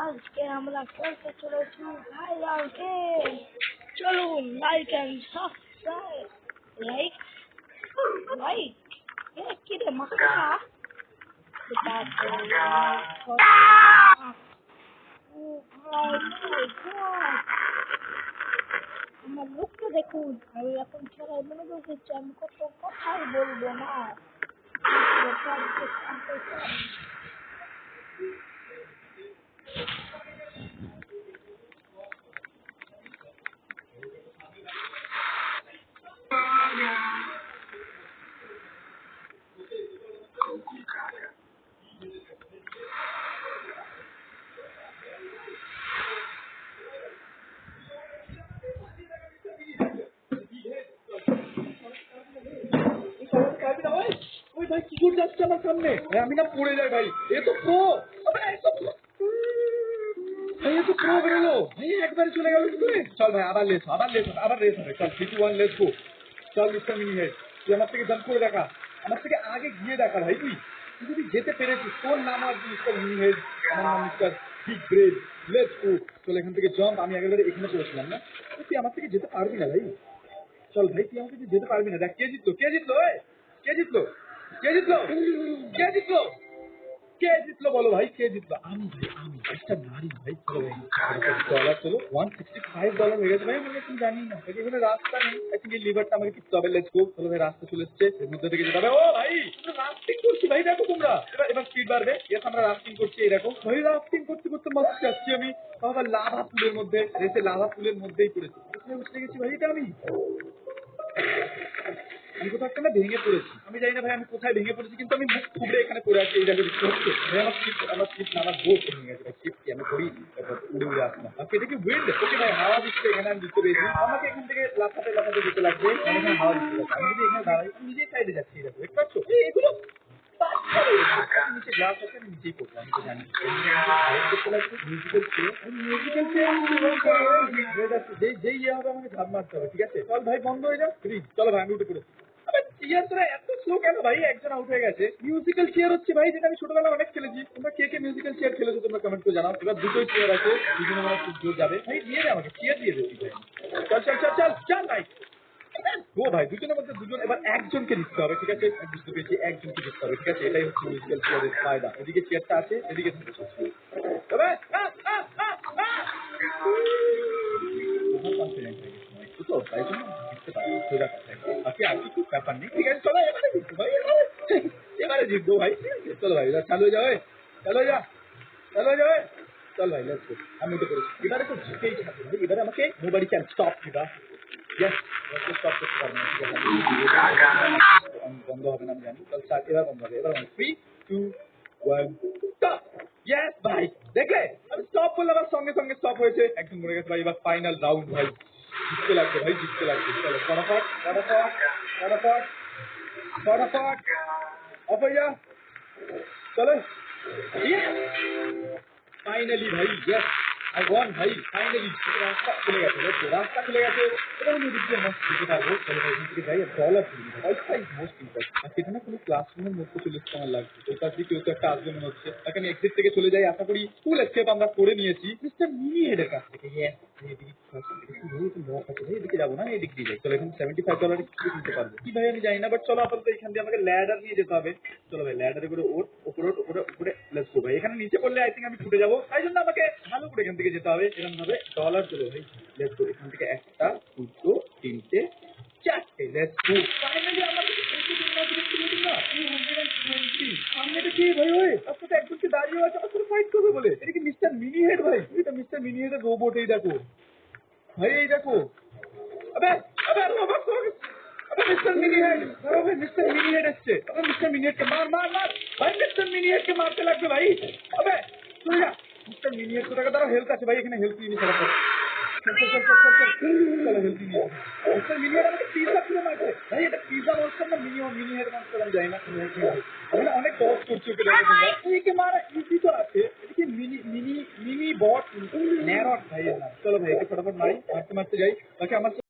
আজকে আমরা খেলতে চলেছি ভাইরাল গেম। চলুন like and subscribe. Like like কি রে মাথা আমার লোকটা দেখুন, আমি এখন খেলায় মনোযোগ দিচ্ছি, আমি কত কথাই বলবো না। ভাই কি করে যাচ্ছে আমার সামনে? আমি না পড়ে যাই ভাই। এ তো প্রো ভাই, এ তো প্রো বেরোলো ভাই, একবারে চলে গেল কি করে? চল ভাই আবার রেস হবে। চল 3 2 1 লেটস গো। চল মিস্টার মিনি হেড, তুই আমার থেকে জাম্প করে দেখা, আমার থেকে আগে গিয়ে দেখা ভাই। তুই যদি যেতে পেরেছিস, তোর নাম আর মিস্টার মিনি হেড, আমার নাম mister big brain. Let's go. চল এখান থেকে জাম্প। আমি একেবারে এখানে পড়েছিলাম না, তুই আমার থেকে যেতে পারবি না ভাই। চল ভাই, তুই আমাকে যেতে পারবি না। দেখ কে জিতলো, কে জিতলো, কে জিতলো, কে জিতলো, কে জিতলো, কে জিতলো বলো ভাই, কে জিতলো? আমি ভাই, আমি একটা নারী ভাই। চলো ভাই, ডলার চলো $165 হয়ে গেছে ভাই। আমি এখন জানি না এখানে রাস্তা নেই। আই থিঙ্ক এই লিভারটা আমাকে টিপতে হবে। Let's go. চলো ভাই, রাস্তা চলে এসছে, এর মধ্যে থেকে যেতে হবে। ও ভাই, রাফটিং করছি ভাই, দেখো তোমরা। এবার স্পিড বাড়বে। ইয়েস, আমরা রাফটিং করছি। এই দেখো ভাই, রাফটিং করতে করতে মস্ত যাচ্ছি আমি। আবার লাভা পুলের মধ্যে, রেসে লাভা পুলের মধ্যেই পড়েছি। উঠে গেছি ভাই, এটা আমি কোথাও একটা না ভেঙে পড়েছি। আমি জানি না ভাই আমি কোথায় ভেঙে পড়েছি, কিন্তু আমি মুখ থুবড়ে এখানে পড়ে আছি। এই জায়গায় দেখতে হচ্ছে ভাই, আমার শিপ না, আমার বোট ভেঙে গেছে ভাই। শিপ কি আমি ধরি উড়ে উড়ে আসলাম। এটা কি উইন্ড? ওকে ভাই, হাওয়া দিচ্ছে এখানে, আমি দিতে পেরেছি। আমাকে এখান থেকে লাফাতে লাফাতে যেতে লাগবে। আমি এখানে হাওয়া দিতে লাগবে। আমি যদি এখানে দাঁড়াই, আমি নিজেই সাইডে যাচ্ছি। এই দেখো, দেখতে পাচ্ছ এগুলো নিচে গ্লাস আছে, আমি নিচেই করবো। আমি তো জানি যেই ইয়ে হবে আমাকে ঝাঁপ মারতে হবে। ঠিক আছে, চল ভাই, বন্ধ হয়ে যাও প্লিজ। চলো ভাই, আমি উঠে পড়েছি। চেয়ার তোরা এত স্লো কেন ভাই? একজন আউট হয়ে গেছে। মিউজিক্যাল চেয়ার হচ্ছে ভাই, যেটা আমি ছোটবেলা অনেক খেলেছি। তোমরা কে কে মিউজিক্যাল চেয়ার খেলেছো তোমরা কমেন্ট করে জানাও। এবার দুটোই চেয়ার আছে, দুজনে মানে খুব জোর যাবে ভাই। দিয়ে দে আমাকে চেয়ার, দিয়ে দে। চল চল চল চল চল ভাই। ও ভাই, দুজনের মধ্যে দুজন, এবার একজনকে জিততে হবে। ঠিক আছে, আমি বুঝতে পেরেছি, একজনকে জিততে হবে। ঠিক আছে, এটাই হচ্ছে মিউজিক্যাল চেয়ারের ফায়দা। এদিকে চেয়ারটা আছে, এদিকে থেকে তবে কনফিডেন্ট হয়ে গেছে একটু, তো তাই জন্য জিততে পারি। সোজা কথা, বাকি আর কিছু ব্যাপার নেই। ঠিক আছে, চলো এবারে জিতবো ভাই, এবারে জিতবো ভাই। ঠিক আছে, চলো ভাই, এবার চালু হয়ে যাবে, চালু হয়ে যা, চালু হয়ে যাবে। চল ভাই, লেটস গো। আমি উঠে পড়েছি। এবারে তো জিতেই থাকবে ভাই। এবারে আমাকে নোবডি ক্যান স্টপ দিবা। ইয়েস, স্টপ করতে পারবো না। ঠিক আছে, বন্ধ হবে না আমি জানি। চল স্টার্ট। এবার বন্ধ হবে। এবার 3 2 1 স্টপ। ইয়েস ভাই, দেখলে আমি স্টপ করলাম, আমার সঙ্গে সঙ্গে স্টপ হয়েছে। একদম মরে গেছে ভাই। এবার ফাইনাল রাউন্ড ভাই, জিততে লাগবে ভাই, জিততে লাগবে। চলো ফটাফট ফটাফট ফটাফট ফটাফট অফ হয়ে যা। চলো, ফাইনালি ভাই, ইয়েস আই ওয়ান ভাই, ফাইনালি। রাস্তা খুলে গেছে, রাস্তা খুলে গেছে। এবার আমি এদিক দিয়ে মস্ত দিতে পারবো। চলো ভাই, এখান থেকে যাই। আর ডলার দিই, ওয়াইফাই মোস্ট ইম্পর্টেন্ট। আর সেখানে কোনো ক্লাসরুমের মধ্যে চলে এসছে আমার লাগছে। ওই পাশ দিয়ে কেউ তো একটা আসবে মনে হচ্ছে। তাকে আমি এক্সিট থেকে চলে যাই। আশা করি ফুল এস্কেপ আমরা করে নিয়েছি মিস্টার মিনি হেডের কাছ থেকে। ইয়েস, এদিকে যাবো না, এদিক দিয়ে যাই। চলো, এখন $75 কিছু কিনতে পারবো কি ভাই আমি জানি না, বাট চলো আপাতত এখান দিয়ে আমাকে ল্যাডার নিয়ে যেতে হবে। চলো ভাই, ল্যাডারে করে উপরে উপরে উপরে লেটস গো ভাই। এখানে নিচে পড়লে আই থিঙ্ক আমি ছুটে যাবো, তাই জন্য আমাকে ভালো করে এখান থেকে যেতে হবে। এরকম ভাবে ডলার। চলো ভাই, লেটস গো। এখান থেকে একটা, দুটো, তিনটে, চারটে। Let's go. ফাইনালি আমার সামনে কি ভাই? ওই আপনার তো একজনকে দাঁড়িয়ে আছে, আমার সাথে ফাইট করবে বলে। এটা কি মিস্টার মিনি হেড ভাই? এটা মিস্টার মিনি হেডের রোবট। এই দেখো ভাই, এই দেখো। আবে আবে রোবট, আবে মিস্টার মিনি হেড, ধরো ভাই, মিস্টার মিনি হেড এসছে। আবে মিস্টার মিনি হেডকে মার মার মার ভাই। মিস্টার মিনি হেডকে মারতে লাগবে ভাই। আবে চলে যা। মিস্টার মিনি হেড তো টাকা হেল্প আছে ভাই, এখানে হেল্প নিয়ে চলা। চলো হেল্প নিয়ে মিস্টার মিনি হেড আমাকে পিজা খুলে মারছে ভাই। এটা পিজা মনস্টার না মিনি হেড মনস্টার আমি জানি না। আমি অনেক দশ করছি ওকে, একে মারা ইজি তো আছে। এদিকে মিনি মিনি মিনি বট ন্যারট ভাই এর নাম। চলো ভাই, একে ফটাফট মারি, মারতে মারতে যাই। বাকি আমার